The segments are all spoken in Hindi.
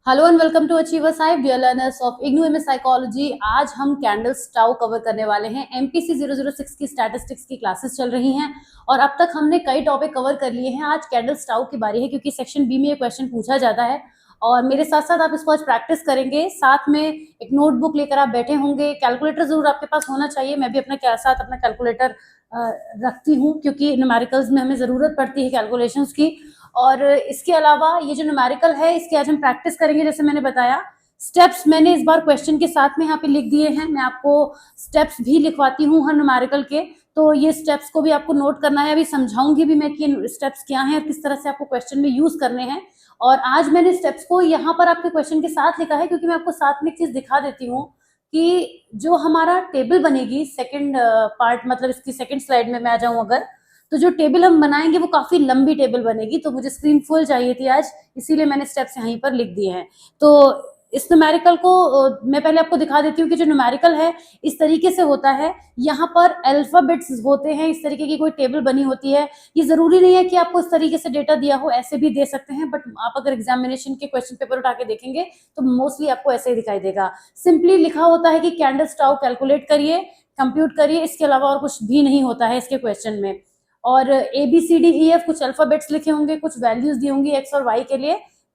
Hello and welcome to Achievers Hive dear learners of IGNOU MS psychology. आज हम कैंडल्स टाउ कवर करने वाले हैं। एमपीसी 006 की स्टैटिस्टिक्स की क्लासेस चल रही हैं और अब तक हमने कई टॉपिक कवर कर लिए हैं। आज कैंडल्स टाउ की बारी है क्योंकि सेक्शन बी में ये क्वेश्चन पूछा जाता है और मेरे साथ साथ आप इसको आज प्रैक्टिस करेंगे। साथ में एक नोटबुक लेकर आप बैठे होंगे। कैलकुलेटर जरूर आपके पास होना चाहिए। मैं भी अपने साथ अपना कैलकुलेटर रखती हूँ क्योंकि न्यूमेरिकल्स में हमें जरूरत पड़ती है कैलकुलेशंस की। और इसके अलावा ये जो न्यूमेरिकल है इसकी आज हम प्रैक्टिस करेंगे। जैसे मैंने बताया स्टेप्स मैंने इस बार क्वेश्चन के साथ में यहाँ पे लिख दिए हैं। मैं आपको स्टेप्स भी लिखवाती हूँ हर न्यूमेरिकल के, तो ये स्टेप्स को भी आपको नोट करना है। अभी समझाऊंगी भी मैं कि स्टेप्स क्या हैं और किस तरह से आपको क्वेश्चन में यूज करने हैं। और आज मैंने स्टेप्स को यहाँ पर आपके क्वेश्चन के साथ लिखा है क्योंकि मैं आपको साथ में एक चीज दिखा देती हूँ कि जो हमारा टेबल बनेगी सेकेंड पार्ट, मतलब इसकी सेकेंड स्लाइड में मैं आ जाऊं अगर, तो जो टेबल हम बनाएंगे वो काफी लंबी टेबल बनेगी। तो मुझे स्क्रीन फुल चाहिए थी आज, इसीलिए मैंने स्टेप्स यहीं पर लिख दिए हैं। तो इस न्यूमेरिकल को मैं पहले आपको दिखा देती हूँ कि जो न्यूमेरिकल है इस तरीके से होता है। यहाँ पर अल्फाबेट्स होते हैं, इस तरीके की कोई टेबल बनी होती है। ये जरूरी नहीं है कि आपको इस तरीके से डेटा दिया हो, ऐसे भी दे सकते हैं, बट आप अगर एग्जामिनेशन के क्वेश्चन पेपर उठा के देखेंगे तो मोस्टली आपको ऐसे ही दिखाई देगा। सिंपली लिखा होता है कि कैंडल्स टाउ कैलकुलेट करिए, कंप्यूट करिए, इसके अलावा और कुछ भी नहीं होता है इसके क्वेश्चन में। और A B C D E F कुछ अल्फाबेट्स लिखे होंगे, कुछ वैल्यूज दी होंगी एक्स और वाई के लिए।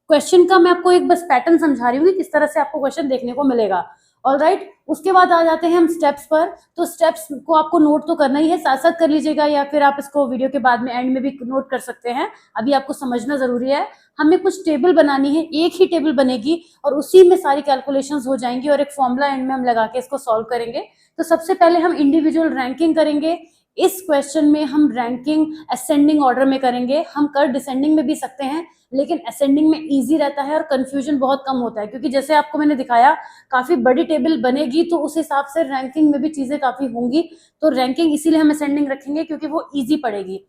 क्वेश्चन का मैं आपको एक बस पैटर्न समझा रही हूँ किस तरह से आपको क्वेश्चन देखने को मिलेगा। ऑलराइट, उसके बाद आ जाते हैं हम स्टेप्स पर। तो स्टेप्स को आपको नोट तो करना ही है, साथ साथ कर लीजिएगा या फिर आप इसको वीडियो के बाद में एंड में भी नोट कर सकते हैं। अभी आपको समझना जरूरी है। हमें कुछ टेबल बनानी है, एक ही टेबल बनेगी और उसी में सारी कैलकुलेशंस हो जाएंगी और एक फॉर्मूला एंड में हम लगा के इसको सॉल्व करेंगे। तो सबसे पहले हम इंडिविजुअल रैंकिंग करेंगे। इस क्वेश्चन में हम रैंकिंग असेंडिंग ऑर्डर में करेंगे। हम कर डिसेंडिंग में भी सकते हैं, लेकिन असेंडिंग में इजी रहता है और कंफ्यूजन बहुत कम होता है क्योंकि जैसे आपको मैंने दिखाया काफी बड़ी टेबल बनेगी तो उस हिसाब से रैंकिंग में भी चीजें काफी होंगी। तो रैंकिंग इसीलिए हम असेंडिंग रखेंगे क्योंकि वो इजी पड़ेगी।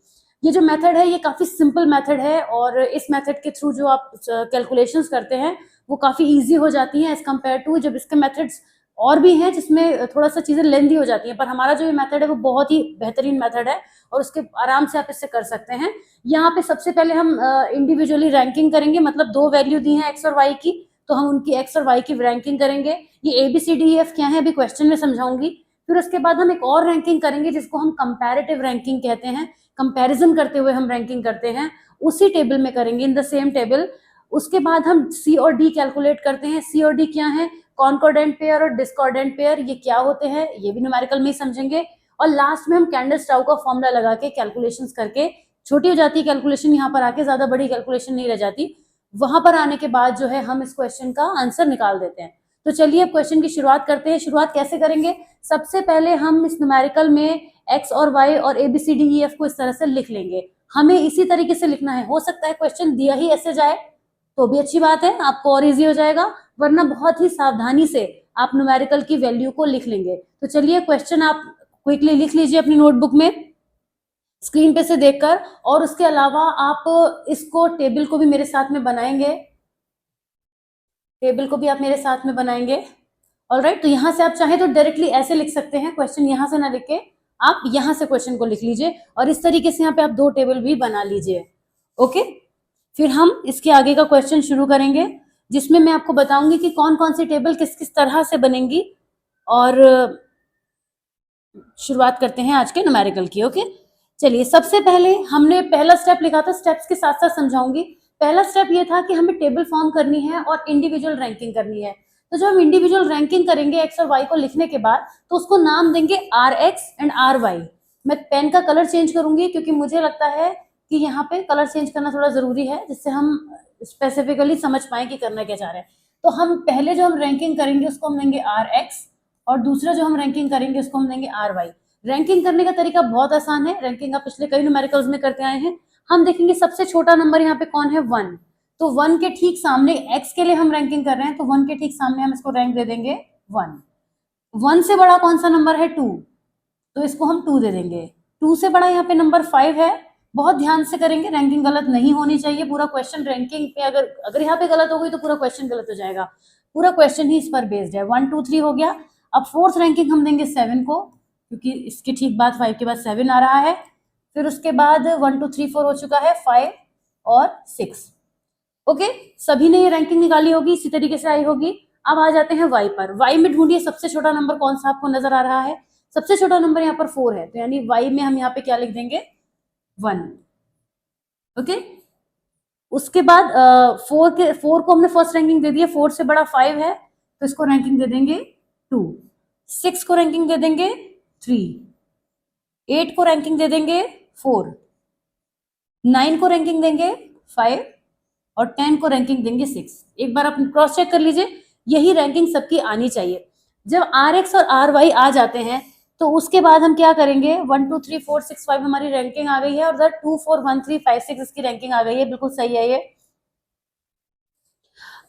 ये जो मेथड है ये काफी सिंपल मेथड है और इस मेथड के थ्रू जो आप कैलकुलेशंस करते हैं वो काफी इजी हो जाती हैं एज कम्पेयर टू जब इसके मेथड्स और भी हैं जिसमें थोड़ा सा चीजें लेंदी हो जाती हैं। पर हमारा जो ये मेथड है वो बहुत ही बेहतरीन मेथड है और उसके आराम से आप इससे कर सकते हैं। यहाँ पे सबसे पहले हम इंडिविजुअली रैंकिंग करेंगे, मतलब दो वैल्यू दी हैं एक्स और वाई की, तो हम उनकी एक्स और वाई की रैंकिंग करेंगे। ये A B C D E F क्या है अभी क्वेश्चन में समझाऊंगी। फिर उसके बाद हम एक और रैंकिंग करेंगे जिसको हम कंपैरेटिव रैंकिंग कहते हैं। कंपैरिजन करते हुए हम रैंकिंग करते हैं, उसी टेबल में करेंगे, इन द सेम टेबल। उसके बाद हम सी और डी कैलकुलेट करते हैं। सी और डी क्या है, कॉन्कॉर्डेंट पेयर और डिस्कॉर्डेंट पेयर, ये क्या होते हैं ये भी न्यूमेरिकल में ही समझेंगे। और लास्ट में हम कैंडल्स टाउ का फॉर्मूला लगा के कैलकुलेशंस करके, छोटी हो जाती है कैलकुलेशन यहाँ पर आके, ज्यादा बड़ी कैलकुलेशन नहीं रह जाती। वहां पर आने के बाद जो है हम इस क्वेश्चन का आंसर निकाल देते हैं। तो चलिए अब क्वेश्चन की शुरुआत करते हैं। शुरुआत कैसे करेंगे, सबसे पहले हम इस न्यूमेरिकल में एक्स और वाई और A B C D E F को इस तरह से लिख लेंगे। हमें इसी तरीके से लिखना है। हो सकता है क्वेश्चन दिया ही ऐसे जाए तो भी अच्छी बात है, आपको और इजी हो जाएगा, वरना बहुत ही सावधानी से आप न्यूमेरिकल की वैल्यू को लिख लेंगे। तो चलिए क्वेश्चन आप क्विकली लिख लीजिए अपनी नोटबुक में स्क्रीन पे से देखकर। और उसके अलावा आप इसको टेबल को भी मेरे साथ में बनाएंगे, टेबल को भी आप मेरे साथ में बनाएंगे। ऑलराइट, तो यहां से आप चाहे तो डायरेक्टली ऐसे लिख सकते हैं, क्वेश्चन यहां से ना लिख के आप यहां से क्वेश्चन को लिख लीजिए और इस तरीके से यहाँ पे आप दो टेबल भी बना लीजिए। ओके, फिर हम इसके आगे का क्वेश्चन शुरू करेंगे जिसमें मैं आपको बताऊंगी कि कौन कौन सी टेबल किस किस तरह से बनेंगी। और शुरुआत करते हैं आज के न्यूमेरिकल की। ओके, चलिए सबसे पहले हमने पहला स्टेप लिखा था, स्टेप्स के साथ साथ समझाऊंगी। पहला स्टेप ये था कि हमें टेबल फॉर्म करनी है और इंडिविजुअल रैंकिंग करनी है। तो जब हम इंडिविजुअल रैंकिंग करेंगे एक्स और वाई को लिखने के बाद, तो उसको नाम देंगे R X and R Y. मैं पेन का कलर चेंज करूंगी क्योंकि मुझे लगता है कि यहाँ पे कलर चेंज करना थोड़ा जरूरी है जिससे हम स्पेसिफिकली समझ पाए कि करना क्या चाह रहे हैं। तो हम पहले जो हम रैंकिंग करेंगे उसको हम देंगे आर एक्स और दूसरा जो हम रैंकिंग करेंगे उसको हम देंगे आर वाई। रैंकिंग करने का तरीका बहुत आसान है, रैंकिंग आप पिछले कई न्यूमेरिकल्स में करते आए हैं। हम देखेंगे सबसे छोटा नंबर यहाँ पे कौन है, 1। तो 1 के ठीक सामने, x के लिए हम रैंकिंग कर रहे हैं तो 1 के ठीक सामने हम इसको रैंक दे देंगे 1। 1 से बड़ा कौन सा नंबर है, 2, तो इसको हम 2 दे देंगे। 2 से बड़ा यहाँ पे नंबर 5 है। बहुत ध्यान से करेंगे, रैंकिंग गलत नहीं होनी चाहिए। पूरा क्वेश्चन रैंकिंग पे अगर यहाँ पे गलत हो गई तो पूरा क्वेश्चन गलत हो जाएगा। पूरा क्वेश्चन ही इस पर बेस्ड है। 1 2 3 हो गया। अब फोर्थ रैंकिंग हम देंगे 7 को क्योंकि इसके ठीक बाद 5 के बाद 7 आ रहा है। फिर उसके बाद 1 2 3 4 हो चुका है, 5 और 6। ओके, सभी ने ये रैंकिंग निकाली होगी, इसी तरीके से आई होगी। अब आ जाते हैं वाई पर। वाई में ढूंढिए सबसे छोटा नंबर कौन सा आपको नजर आ रहा है। सबसे छोटा नंबर यहाँ पर 4 है, तो यानी वाई में हम यहाँ पे क्या लिख देंगे, 1। ओके, उसके बाद 4 को हमने फर्स्ट रैंकिंग दे दी है, 4 से बड़ा 5 है तो इसको रैंकिंग दे देंगे 2। 6 को रैंकिंग दे देंगे 3। 8 को रैंकिंग दे देंगे 4। 9 को रैंकिंग देंगे 5 और 10 को रैंकिंग देंगे 6। एक बार आप क्रॉस चेक कर लीजिए, यही रैंकिंग सबकी आनी चाहिए। जब आर एक्स और आर वाई आ जाते हैं तो उसके बाद हम क्या करेंगे, 1 2 3 4 6 5 हमारी रैंकिंग आ गई है और 2 4 1 3 5 6 इसकी रैंकिंग आ गई है, बिल्कुल सही है ये।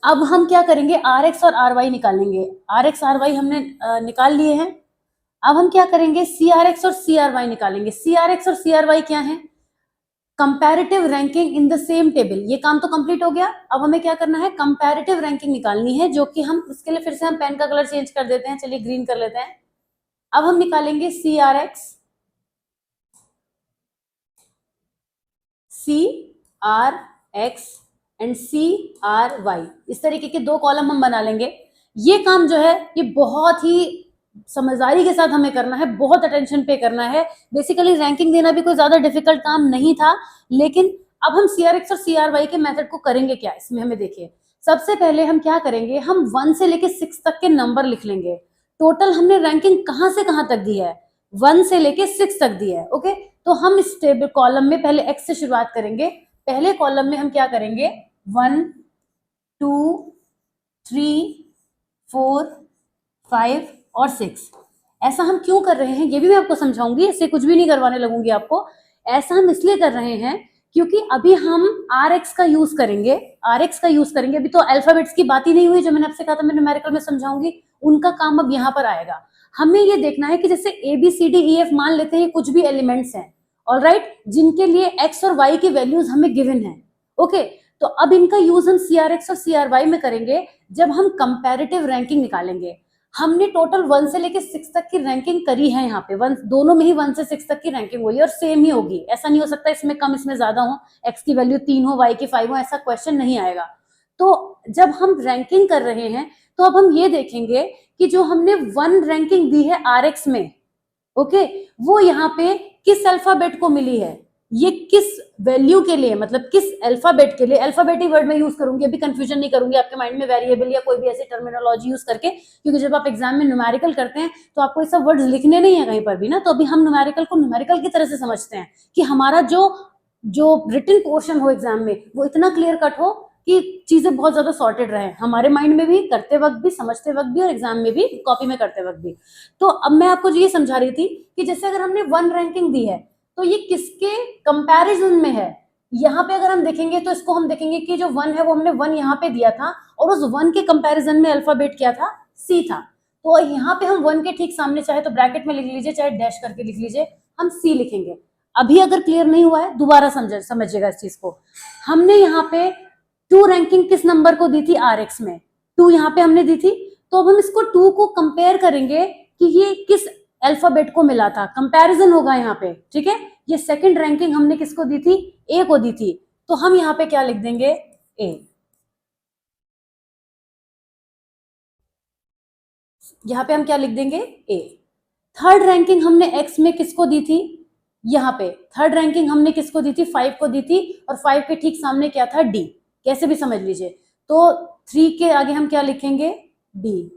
अब हम क्या करेंगे, आर एक्स और आर वाई निकालेंगे। आर एक्स आर वाई हमने निकाल लिए हैं। अब हम क्या करेंगे, सी आर एक्स और सी आर वाई निकालेंगे। सी आर एक्स और सी आर वाई क्या है, comparative ranking in the same table. ये काम तो कंप्लीट हो गया। अब हमें क्या करना है, कंपैरेटिव रैंकिंग निकालनी है, जो कि हम इसके लिए फिर से हम पेन का कलर चेंज कर देते हैं, चलिए ग्रीन कर लेते हैं। अब हम निकालेंगे C R X, C R X and C R Y, इस तरीके के 2 कॉलम हम बना लेंगे। ये काम जो है ये बहुत ही समझदारी के साथ हमें करना है, बहुत अटेंशन पे करना है। बेसिकली रैंकिंग देना भी कोई ज्यादा डिफिकल्ट काम नहीं था, लेकिन अब हम सीआरएक्स और सीआरवाई के मेथड को करेंगे क्या, इसमें हमें देखिए। सबसे पहले हम क्या करेंगे, हम 1 से लेके 6 तक के नंबर लिख लेंगे। टोटल हमने रैंकिंग कहां से कहां तक दी है, 1 से लेके 6 तक दी है। ओके, तो हम इस टेबल कॉलम में पहले एक्स से शुरुआत करेंगे। पहले कॉलम में हम क्या करेंगे, 1 2 3 4 5 और 6। ऐसा हम क्यों कर रहे हैं ये भी मैं आपको समझाऊंगी, इससे कुछ भी नहीं करवाने लगूंगी आपको। ऐसा हम इसलिए कर रहे हैं क्योंकि अभी हम आर एक्स का यूज करेंगे। आर एक्स का यूज करेंगे, अभी तो अल्फाबेट्स की बात ही नहीं हुई, जो मैंने आपसे कहा था मैं न्यूमेरिकल में समझाऊंगी, उनका काम अब यहाँ पर आएगा। हमें ये देखना है कि जैसे A B C D E F मान लेते हैं कुछ भी एलिमेंट्स हैं, ऑलराइट, जिनके लिए एक्स और वाई की वैल्यूज हमें गिवन है। ओके, तो अब इनका यूज हम सी आर एक्स और सी आर वाई में करेंगे जब हम कंपैरेटिव रैंकिंग निकालेंगे। हमने टोटल 1 से लेके 6 तक की रैंकिंग करी है, यहाँ पे 1 दोनों में ही 1 से 6 तक की रैंकिंग हुई और सेम ही होगी। ऐसा नहीं हो सकता इसमें कम इसमें ज्यादा हो, एक्स की वैल्यू 3 हो वाई की 5 हो, ऐसा क्वेश्चन नहीं आएगा। तो जब हम रैंकिंग कर रहे हैं तो अब हम ये देखेंगे कि जो हमने 1 रैंकिंग दी है आर एक्स में, ओके, वो यहाँ पे किस अल्फाबेट को मिली है, ये किस वैल्यू के लिए, मतलब किस अल्फाबेट के लिए। अल्फाबेटिक वर्ड में यूज करूंगी, अभी कंफ्यूजन नहीं करूंगी आपके माइंड में वेरिएबल या कोई भी ऐसी टर्मिनोलॉजी यूज करके, क्योंकि जब आप एग्जाम में न्यूमेरिकल करते हैं तो आपको ये सब वर्ड्स लिखने नहीं है कहीं पर भी ना। तो अभी हम न्यूमेरिकल को न्यूमेरिकल की तरह से समझते हैं कि हमारा जो रिटन पोर्शन हो एग्जाम में वो इतना क्लियर कट हो कि चीजें बहुत ज्यादा सॉर्टेड रहे हमारे माइंड में भी, करते वक्त भी, समझते वक्त भी और एग्जाम में भी, कॉपी में करते वक्त भी। तो अब मैं आपको ये समझा रही थी कि जैसे अगर हमने 1 रैंकिंग दी है तो ये किसके कंपैरिजन में है। यहाँ पे अगर हम देखेंगे तो इसको हम देखेंगे कि जो 1 है वो हमने 1 यहाँ पे दिया था और उस 1 के कंपैरिजन में अल्फाबेट क्या था, सी था। तो यहाँ पे हम 1 के ठीक सामने चाहे तो ब्रैकेट में लिख लीजिए, चाहे डैश करके लिख लीजिए, हम सी लिखेंगे। अभी अगर क्लियर नहीं हुआ है दोबारा समझिएगा इस चीज को। हमने यहाँ पे 2 रैंकिंग किस नंबर को दी थी, आर एक्स में 2 यहाँ पे हमने दी थी। तो अब हम इसको 2 को कंपेयर करेंगे कि ये किस अल्फाबेट को मिला था, कंपैरिजन होगा यहाँ पे, ठीक है। ये सेकंड रैंकिंग हमने किसको दी थी, ए को दी थी, तो हम यहाँ पे क्या लिख देंगे, ए। यहाँ पे हम क्या लिख देंगे, ए। थर्ड रैंकिंग हमने एक्स में किसको दी थी, यहाँ पे थर्ड रैंकिंग हमने किसको दी थी, 5 को दी थी, और 5 के ठीक सामने क्या था, डी, कैसे भी समझ लीजिए। तो 3 के आगे हम क्या लिखेंगे, डी।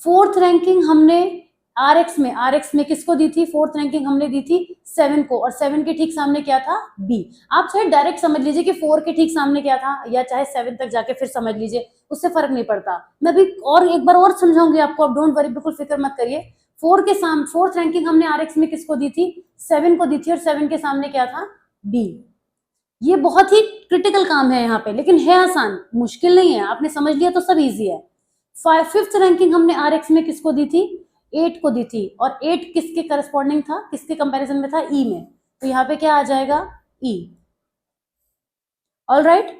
फोर्थ रैंकिंग हमने आर एक्स में किसको दी थी, फोर्थ रैंकिंग हमने दी थी 7 को, और 7 के ठीक सामने क्या था, बी। आप चाहे डायरेक्ट समझ लीजिए कि 4 के ठीक सामने क्या था, या चाहे 7 तक जाके फिर समझ लीजिए, उससे फर्क नहीं पड़ता। मैं भी और एक बार और समझाऊंगी आपको, आप डोंट वरी, बिल्कुल फिक्र मत करिए। 4 के सामने फोर्थ रैंकिंग हमने आर एक्स में किसको दी थी, 7 को दी थी, और 7 के सामने क्या था, बी। ये बहुत ही क्रिटिकल काम है यहाँ पे, लेकिन है आसान, मुश्किल नहीं है, आपने समझ लिया तो सब इजी है। फिफ्थ रैंकिंग हमने आर एक्स में किसको दी थी, 8 को दी थी, और 8 किसके करस्पॉन्डिंग था, किसके कंपैरिजन में था, ई में, तो यहाँ पे क्या आ जाएगा, ई। ऑलराइट,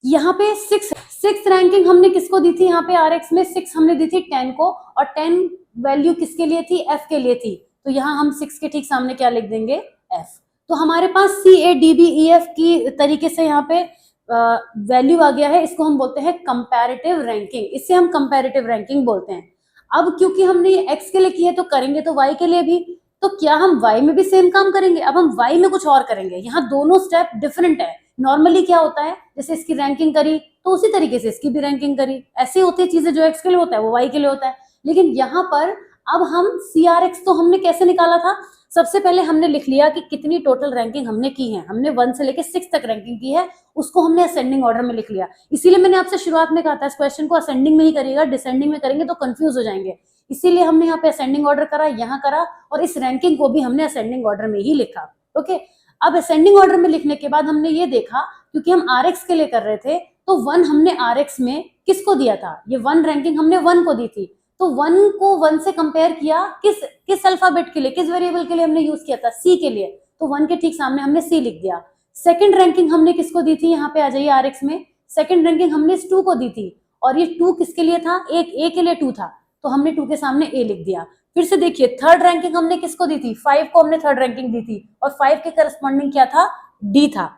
यहाँ पे सिक्स रैंकिंग हमने किसको दी थी, यहाँ पे आर एक्स में 6 हमने दी थी 10 को, और 10 वैल्यू किसके लिए थी, एफ के लिए थी, तो यहाँ हम 6 के ठीक सामने क्या लिख देंगे, एफ। तो हमारे पास C A D B E F की तरीके से यहाँ पे वैल्यू आ गया है, इसको हम बोलते हैं कंपैरेटिव रैंकिंग, इससे हम कंपैरेटिव रैंकिंग बोलते हैं। अब क्योंकि हमने ये एक्स के लिए किया है तो करेंगे तो वाई के लिए भी, तो क्या हम वाई में भी सेम काम करेंगे? अब हम वाई में कुछ और करेंगे, यहाँ दोनों स्टेप डिफरेंट है। नॉर्मली क्या होता है, जैसे इसकी रैंकिंग करी तो उसी तरीके से इसकी भी रैंकिंग करी, ऐसी होती है चीजें, जो एक्स के लिए होता है वो वाई के लिए होता है। लेकिन यहाँ पर अब हम CRX तो हमने कैसे निकाला था, सबसे पहले हमने लिख लिया कि कितनी टोटल रैंकिंग हमने की है, हमने 1 से लेके 6 तक रैंकिंग की है, उसको हमने असेंडिंग ऑर्डर में लिख लिया। इसीलिए मैंने आपसे शुरुआत में कहा था इस क्वेश्चन को असेंडिंग में ही करिएगा, डिसेंडिंग में करेंगे तो कंफ्यूज हो जाएंगे, इसीलिए हमने यहाँ पे असेंडिंग ऑर्डर करा, यहाँ करा, और इस रैंकिंग को भी हमने असेंडिंग ऑर्डर में ही लिखा। ओके, अब असेंडिंग ऑर्डर में लिखने के बाद हमने ये देखा, क्योंकि हम RX के लिए कर रहे थे, तो 1 हमने RX में किसको दिया था, ये 1 रैंकिंग हमने 1 को दी थी, तो 1 को 1 से कंपेयर किया, किस अल्फाबेट के लिए, किस वेरिएबल के लिए हमने यूज किया था, C के लिए, तो 1 के ठीक सामने हमने C लिख दिया। सेकंड रैंकिंग हमने किसको दी थी, यहाँ पे आ जाइए RX में, सेकंड रैंकिंग हमने इस 2 को दी थी, और ये 2 किसके लिए था, एक A के लिए 2 था, तो हमने 2 के सामने A लिख दिया। फिर से देखिए थर्ड रैंकिंग हमने किसको दी थी, 5 को हमने थर्ड रैंकिंग दी थी, और 5 के करस्पॉन्डिंग क्या था, D था।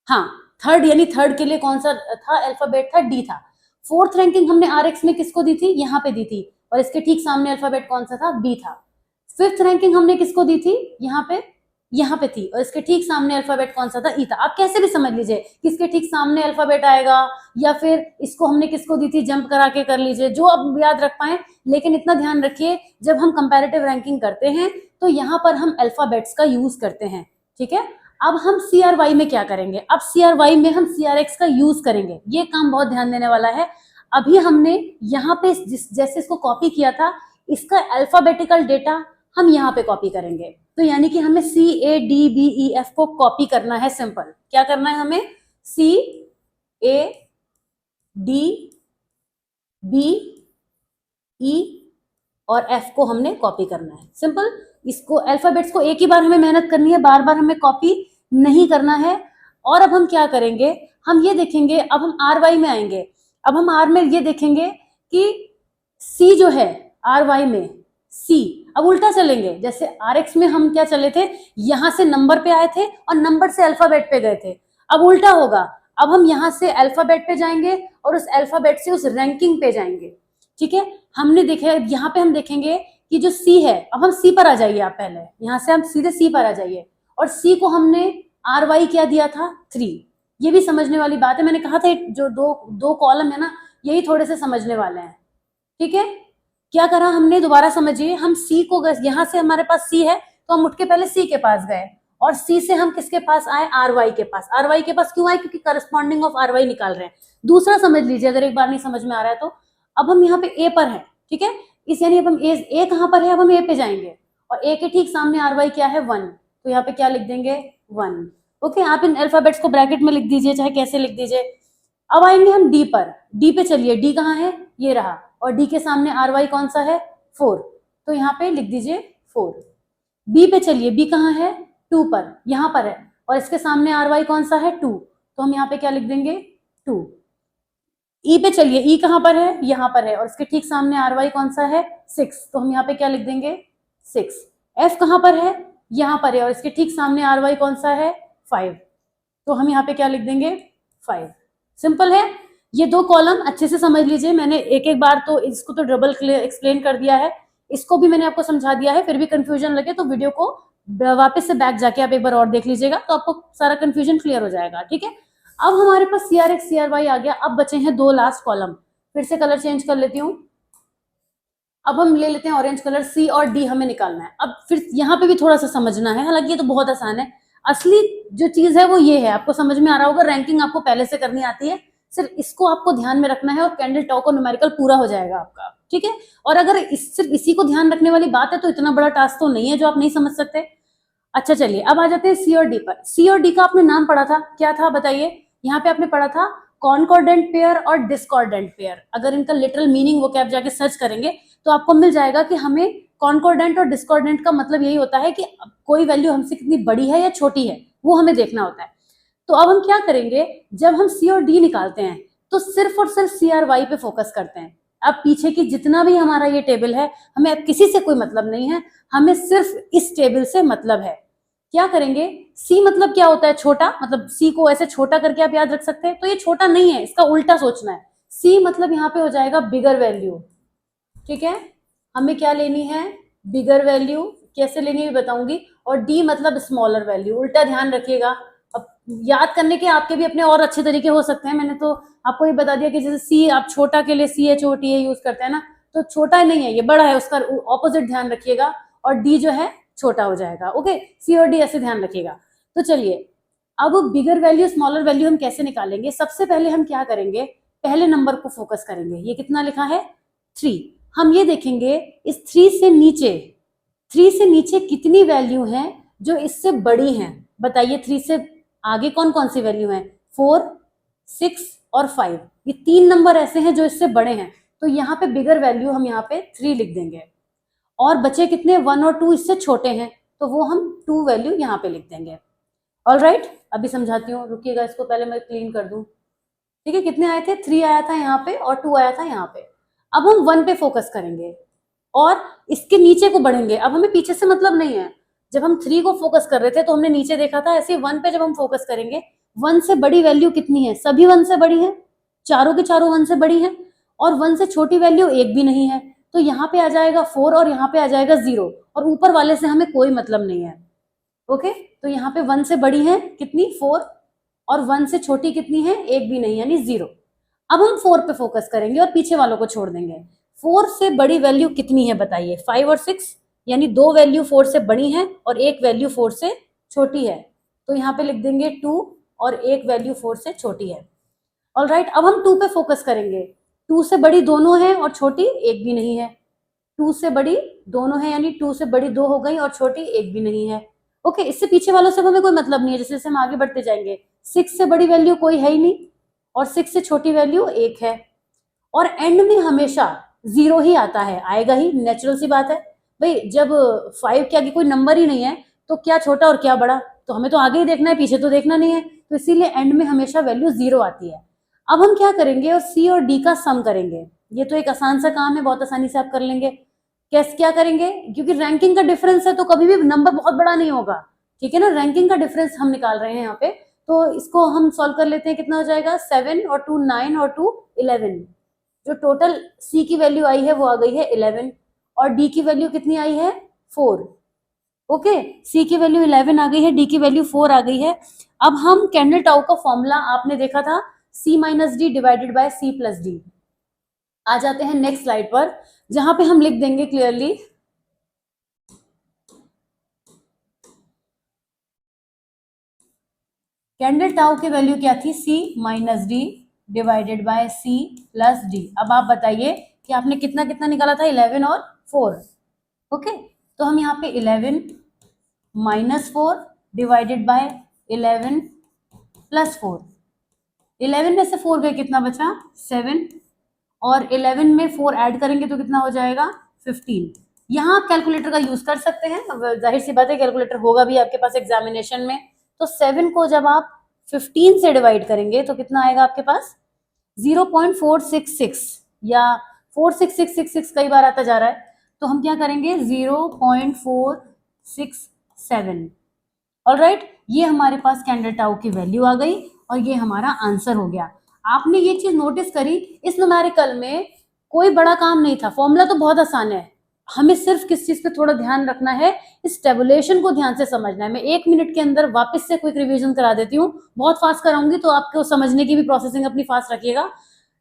हाँ, थर्ड यानी थर्ड के लिए कौन सा था अल्फाबेट था, D था। फोर्थ रैंकिंग हमने RX में किसको दी थी, यहाँ पे दी थी, और इसके ठीक सामने अल्फाबेट कौन सा था, B था। फिफ्थ रैंकिंग हमने किसको दी थी, यहाँ पे थी, और इसके ठीक सामने अल्फाबेट कौन सा था, E था। आप कैसे भी समझ लीजिए किसके ठीक सामने अल्फाबेट आएगा, या फिर इसको हमने किसको दी थी, जंप करा के कर लीजिए, जो आप याद रख पाए। लेकिन इतना ध्यान रखिए, जब हम कंपैरेटिव रैंकिंग करते हैं तो यहाँ पर हम अल्फाबेट्स का यूज करते हैं, ठीक है। अब हम CRY में क्या करेंगे, अब CRY में हम CRX का यूज करेंगे, ये काम बहुत ध्यान देने वाला है। अभी हमने यहाँ पे जैसे इसको कॉपी किया था, इसका अल्फाबेटिकल डेटा हम यहाँ पे कॉपी करेंगे, तो यानी कि हमें CADBEF को कॉपी करना है। सिंपल, क्या करना है हमें, CADBE और F को हमने कॉपी करना है। सिंपल, इसको अल्फाबेट्स को एक ही बार हमें मेहनत करनी है, बार बार हमें कॉपी नहीं करना है। और अब हम क्या करेंगे, हम ये देखेंगे, अब हम RY में आएंगे, अब हम R में ये देखेंगे कि C जो है RY में C, अब उल्टा चलेंगे, जैसे RX में हम क्या चले थे, यहां से नंबर पे आए थे और नंबर से अल्फाबेट पे गए थे, अब उल्टा होगा, अब हम यहां से अल्फाबेट पे जाएंगे और उस अल्फाबेट से उस रैंकिंग पे जाएंगे, ठीक है। हमने देखा, यहाँ पे हम देखेंगे कि जो C है, अब हम C पर आ जाइए, आप पहले यहाँ से हम सीधे C पर आ जाइए, और C को हमने RY क्या दिया था, 3। ये भी समझने वाली बात है, मैंने कहा था जो दो कॉलम है ना, यही थोड़े से समझने वाले हैं, ठीक है। क्या करा हमने, दोबारा समझिए, हम C को, यहाँ से हमारे पास C है तो हम उठ के पहले C के पास गए, और C से हम किसके पास आए, RY के पास। RY के पास क्यों आए, क्योंकि करस्पॉन्डिंग ऑफ RY निकाल रहे हैं। दूसरा समझ लीजिए, अगर एक बार नहीं समझ में आ रहा है तो, अब हम यहाँ पे A पर है, ठीक है, इस यानी अब हम A कहाँ पर है, अब हम A पे जाएंगे, और A के ठीक सामने RY क्या है, 1, तो यहाँ पे क्या लिख देंगे, 1। ओके, आप इन अल्फाबेट्स को ब्रैकेट में लिख दीजिए, चाहे कैसे लिख दीजिए। अब आएंगे हम D पर, D पे चलिए, D कहाँ है, ये रहा, और D के सामने RY कौन सा है, 4, तो यहाँ पे लिख दीजिए 4। B पे चलिए, B कहाँ है, 2 पर, यहाँ पर है, और इसके सामने RY कौन सा है, 2, तो हम यहाँ पे क्या लिख देंगे, 2। E पे चलिए, E कहाँ पर है, यहाँ पर है, और इसके ठीक सामने RY कौन सा है, 6, तो हम यहाँ पे क्या लिख देंगे, 6। F कहाँ पर है, यहाँ पर है, और इसके ठीक सामने RY कौन सा है, 5, तो हम यहाँ पे क्या लिख देंगे, 5। सिंपल है, ये दो कॉलम अच्छे से समझ लीजिए, मैंने एक एक बार तो इसको तो डबल एक्सप्लेन कर दिया है, इसको भी मैंने आपको समझा दिया है, फिर भी कंफ्यूजन लगे तो वीडियो को वापस से बैक जाके आप एक बार और देख लीजिएगा, तो आपको सारा कंफ्यूजन क्लियर हो जाएगा, ठीक है। अब हमारे पास CRX CRY आ गया, अब बचे हैं 2 लास्ट कॉलम, फिर से कलर चेंज कर लेती हूँ। अब हम ले लेते हैं ऑरेंज कलर, C और D हमें निकालना है। अब फिर यहाँ पे भी थोड़ा सा समझना है, हालांकि ये तो बहुत आसान है, असली जो चीज है वो ये है, आपको समझ में आ रहा होगा, रैंकिंग आपको पहले से करनी आती है, सिर्फ इसको आपको ध्यान में रखना है और कैंडल टॉक और न्यूमेरिकल पूरा हो जाएगा आपका, ठीक है। और अगर सिर्फ इसी को ध्यान रखने वाली बात है तो इतना बड़ा टास्क तो नहीं है जो आप नहीं समझ सकते। अच्छा चलिए, अब आ जाते हैं C और D पर। C और D का आपने नाम पढ़ा था, क्या था बताइए, यहाँ पे आपने पढ़ा था कॉन्कॉर्डेंट पेयर और डिस्कॉर्डेंट पेयर। अगर इनका लिटरल मीनिंग वो क्या आप जाके सर्च करेंगे तो आपको मिल जाएगा कि हमें कॉन्कॉर्डेंट और डिस्कॉर्डेंट का मतलब यही होता है कि कोई वैल्यू हमसे कितनी बड़ी है या छोटी है, वो हमें देखना होता है। तो अब हम क्या करेंगे, जब हम C और D निकालते हैं तो सिर्फ और सिर्फ CRY पे फोकस करते हैं। अब पीछे की जितना भी हमारा ये टेबल है, हमें अब किसी से कोई मतलब नहीं है, हमें सिर्फ इस टेबल से मतलब है। क्या करेंगे, सी मतलब क्या होता है, छोटा, मतलब सी को ऐसे छोटा करके आप याद रख सकते हैं, तो ये छोटा नहीं है, इसका उल्टा सोचना है। सी मतलब यहाँ पे हो जाएगा बिगर वैल्यू, ठीक है, हमें क्या लेनी है, बिगर वैल्यू, कैसे लेनी है बताऊंगी। और डी मतलब स्मॉलर वैल्यू, उल्टा ध्यान रखिएगा। अब याद करने के आपके भी अपने और अच्छे तरीके हो सकते हैं, मैंने तो आपको ये बता दिया कि जैसे सी आप छोटा के लिए C H O T A use करते हैं ना, तो छोटा नहीं है, ये बड़ा है, उसका ऑपोजिट ध्यान रखिएगा, और डी जो है छोटा हो जाएगा। ओके, सी और डी ऐसे ध्यान रखिएगा। तो चलिए, अब बिगर वैल्यू स्मॉलर वैल्यू हम कैसे निकालेंगे, सबसे पहले हम क्या करेंगे, पहले नंबर को फोकस करेंगे। ये कितना लिखा है, 3। हम ये देखेंगे इस 3 से नीचे कितनी वैल्यू हैं जो इससे बड़ी हैं, बताइए। 3 से आगे कौन कौन सी वैल्यू हैं, 4, 6 और 5, ये 3 नंबर ऐसे हैं जो इससे बड़े हैं, तो यहाँ पे बिगर वैल्यू हम यहाँ पे 3 लिख देंगे। और बचे कितने, 1 और 2 इससे छोटे हैं, तो वो हम 2 वैल्यू यहाँ पे लिख देंगे। ऑल राइट, अभी समझाती हूँ, रुकिएगा, इसको पहले मैं क्लीन कर दूं। ठीक है, कितने आए थे, 3 आया था यहाँ पे और 2 आया था यहाँ पे। अब हम 1 पे फोकस करेंगे और इसके नीचे को बढ़ेंगे। अब हमें पीछे से मतलब नहीं है, जब हम 3 को फोकस कर रहे थे तो हमने नीचे देखा था, ऐसे 1 पे जब हम फोकस करेंगे, 1 से बड़ी वैल्यू कितनी है, सभी 1 से बड़ी है, चारों के चारों 1 से बड़ी है, और 1 से छोटी वैल्यू एक भी नहीं है, तो यहाँ पे आ जाएगा 4 और यहाँ पे आ जाएगा 0, और ऊपर वाले से हमें कोई मतलब नहीं है। ओके, तो यहाँ पे 1 से बड़ी है कितनी, 4, और 1 से छोटी कितनी है, एक भी नहीं, यानी 0। अब हम 4 पे फोकस करेंगे और पीछे वालों को छोड़ देंगे। 4 से बड़ी वैल्यू कितनी है बताइए, 5 और 6, यानी 2 वैल्यू 4 से बड़ी है और एक वैल्यू 4 से छोटी है, तो यहाँ पे लिख देंगे 2 और एक वैल्यू 4 से छोटी है। ऑल राइट, अब हम 2 पे फोकस करेंगे। 2 से बड़ी दोनों है और छोटी एक भी नहीं है, 2 से बड़ी दोनों है, यानी 2 से बड़ी 2 हो गई और छोटी एक भी नहीं है। ओके, इससे पीछे वालों से हमें कोई मतलब नहीं है, जैसे जैसे हम आगे बढ़ते जाएंगे। 6 से बड़ी वैल्यू कोई है ही नहीं और 6 से छोटी वैल्यू 1 है, और एंड में हमेशा 0 ही आता है, आएगा ही, नेचुरल सी बात है भाई। जब 5 के आगे कोई नंबर ही नहीं है तो क्या छोटा और क्या बड़ा, तो हमें तो आगे ही देखना है, पीछे तो देखना नहीं है, तो इसीलिए एंड में हमेशा वैल्यू 0 आती है। अब हम क्या करेंगे, और सी और डी का सम करेंगे। ये तो एक आसान सा काम है, बहुत आसानी से आप कर लेंगे। कैसे, क्या करेंगे, क्योंकि रैंकिंग का डिफरेंस है तो कभी भी नंबर बहुत बड़ा नहीं होगा, ठीक है ना, रैंकिंग का डिफरेंस हम निकाल रहे हैं यहाँ पे, तो इसको हम सॉल्व कर लेते हैं। कितना हो जाएगा, 7 और 2 9 और 2 11, जो टोटल सी की वैल्यू आई है वो आ गई है 11, और डी की वैल्यू कितनी आई है, 4। ओके, सी की वैल्यू 11 आ गई है, डी की वैल्यू 4 आ गई है। अब हम कैंडल टाउ का फॉर्मूला आपने देखा था, C minus D divided by C plus D. आ जाते हैं नेक्स्ट स्लाइड पर, जहां पे हम लिख देंगे क्लियरली, कैंडल टाउ की वैल्यू क्या थी, C minus D divided by C plus D. अब आप बताइए कि आपने कितना कितना निकाला था, 11 और 4। ओके, तो हम यहाँ पे 11 माइनस 4 डिवाइडेड बाय 11 प्लस 4, 11 में से 4 गए, कितना बचा, 7, और 11 में 4 ऐड करेंगे तो कितना हो जाएगा, 15। यहाँ आप कैलकुलेटर का यूज कर सकते हैं, जाहिर सी बात है कैलकुलेटर होगा भी आपके पास एग्जामिनेशन में। तो 7 को जब आप 15 से डिवाइड करेंगे तो कितना आएगा आपके पास, 0.466, या 46666 कई बार आता जा रहा है, तो हम क्या करेंगे, 0.467। ऑलराइट, ये हमारे पास कैंडल टाउ की वैल्यू आ गई और ये हमारा आंसर हो गया। आपने ये चीज नोटिस करी, इस न्यूमेरिकल में कोई बड़ा काम नहीं था, फॉर्मूला तो बहुत आसान है, हमें सिर्फ किस चीज पे थोड़ा ध्यान रखना है, इस टेबुलेशन को ध्यान से समझना है। मैं 1 मिनट के अंदर वापस से क्विक रिवीजन करा देती हूँ, बहुत फास्ट कराऊंगी तो आपको समझने की भी प्रोसेसिंग अपनी फास्ट रखिएगा।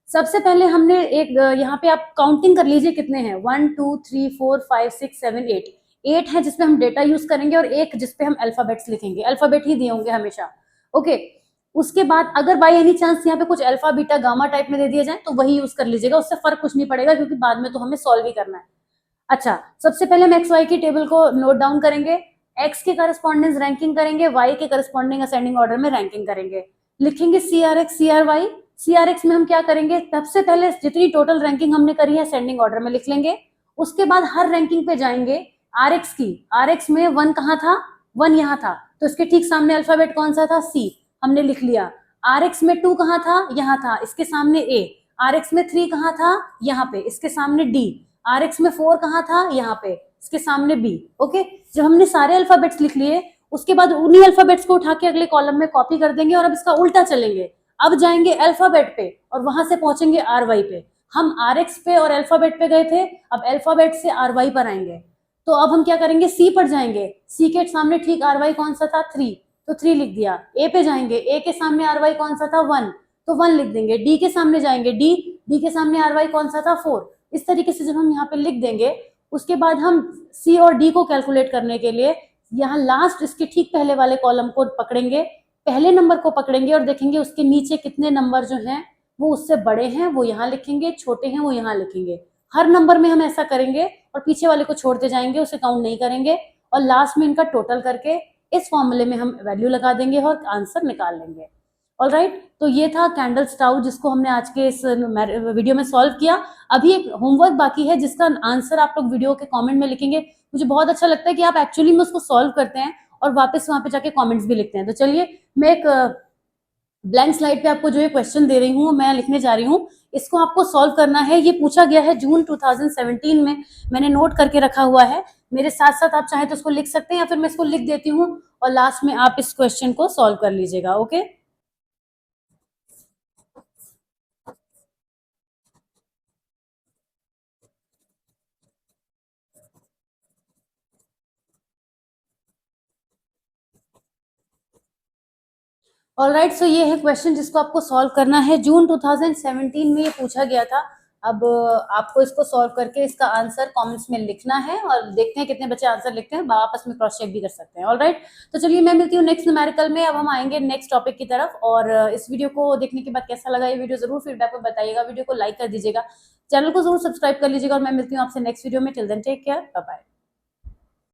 सबसे पहले हमने एक, यहाँ पे आप काउंटिंग कर लीजिए कितने हैं, 1 2 3 4 5 6 7 8, 8 है जिसपे हम डेटा यूज करेंगे और एक जिसपे हम अल्फाबेट्स लिखेंगे, अल्फाबेट ही दिए होंगे हमेशा। ओके, उसके बाद अगर बाय एनी चांस यहाँ पे कुछ अल्फा बीटा गामा टाइप में दे दिया जाए तो वही यूज कर लीजिएगा, उससे फर्क कुछ नहीं पड़ेगा क्योंकि बाद में तो हमें सॉल्व ही करना है। अच्छा, सबसे पहले हम एक्स वाई की टेबल को नोट डाउन करेंगे, एक्स के करस्पॉन्डेंस रैंकिंग करेंगे, वाई के करस्पॉन्डिंग असेंडिंग ऑर्डर में रैंकिंग करेंगे, लिखेंगे C R X C R Y. C R X में हम क्या करेंगे, सबसे पहले जितनी टोटल रैंकिंग हमने करी है असेंडिंग ऑर्डर में लिख लेंगे, उसके बाद हर रैंकिंग पे जाएंगे, आर एक्स की, आर एक्स में 1 कहाँ था, 1 यहाँ था, तो इसके ठीक सामने अल्फाबेट कौन सा था, सी, हमने लिख लिया। आर एक्स में 2 कहाँ था, यहाँ था, इसके सामने ए। आर एक्स में 3 कहाँ था, यहाँ पे, इसके सामने डी। आर एक्स में 4 कहाँ था, यहाँ पे, इसके सामने बी। ओके, जब हमने सारे अल्फाबेट्स लिख लिए, उसके बाद उन्हीं अल्फाबेट्स को उठा के अगले कॉलम में कॉपी कर देंगे और अब इसका उल्टा चलेंगे। अब जाएंगे अल्फाबेट पे और वहां से पहुंचेंगे आर वाई पे। हम आर एक्स पे और अल्फाबेट पे गए थे, अब अल्फाबेट से आर वाई पर आएंगे। तो अब हम क्या करेंगे, सी पर जाएंगे। सी के सामने ठीक आर वाई कौन सा था, 3, तो 3 लिख दिया। ए पे जाएंगे, ए के सामने आर वाई कौन सा था, 1, तो 1 लिख देंगे। डी के सामने जाएंगे, डी के सामने आर वाई कौन सा था, 4। इस तरीके से जब हम यहाँ पे लिख देंगे, उसके बाद हम सी और डी को कैलकुलेट करने के लिए यहाँ लास्ट इसके ठीक पहले वाले कॉलम को पकड़ेंगे, पहले नंबर को पकड़ेंगे और देखेंगे उसके नीचे कितने नंबर जो हैं वो उससे बड़े हैं, वो यहाँ लिखेंगे, छोटे हैं वो यहाँ लिखेंगे। हर नंबर में हम ऐसा करेंगे और पीछे वाले को छोड़ते जाएंगे, उसे काउंट नहीं करेंगे और लास्ट में इनका टोटल करके इस फॉर्मूले में हम वैल्यू लगा देंगे और आंसर निकाल लेंगे। ऑलराइट, तो ये था कैंडल स्टाउ जिसको हमने आज के इस वीडियो में सॉल्व किया। अभी एक होमवर्क बाकी है जिसका आंसर आप लोग वीडियो के कमेंट में लिखेंगे। मुझे बहुत अच्छा लगता है कि आप एक्चुअली में उसको सॉल्व करते हैं और वापस वहां पे जाके कमेंट्स भी लिखते हैं। तो चलिए मैं एक ब्लैंक स्लाइड पे आपको जो ये क्वेश्चन दे रही हूँ, मैं लिखने जा रही हूँ, इसको आपको सॉल्व करना है। ये पूछा गया है जून 2017 में, मैंने नोट करके रखा हुआ है। मेरे साथ साथ आप चाहे तो इसको लिख सकते हैं या फिर मैं इसको लिख देती हूँ और लास्ट में आप इस क्वेश्चन को सॉल्व कर लीजिएगा। ओके, ऑलराइट, सो ये है क्वेश्चन जिसको आपको सॉल्व करना है। जून 2017 में ये पूछा गया था। अब आपको इसको सॉल्व करके इसका आंसर कमेंट्स में लिखना है और देखते हैं कितने बच्चे आंसर लिखते हैं, आपस में क्रॉस चेक भी कर सकते हैं। ऑलराइट, तो चलिए मैं मिलती हूँ नेक्स्ट न्यूमेरिकल में। अब हम आएंगे नेक्स्ट टॉपिक की तरफ और इस वीडियो को देखने के बाद कैसा लगा ये वीडियो जरूर फीडबैक में बताइएगा। वीडियो को लाइक कर दीजिएगा, चैनल को जरूर सब्सक्राइब कर लीजिएगा और मैं मिलती हूँ आपसे नेक्स्ट वीडियो में। Till then take care, bye bye.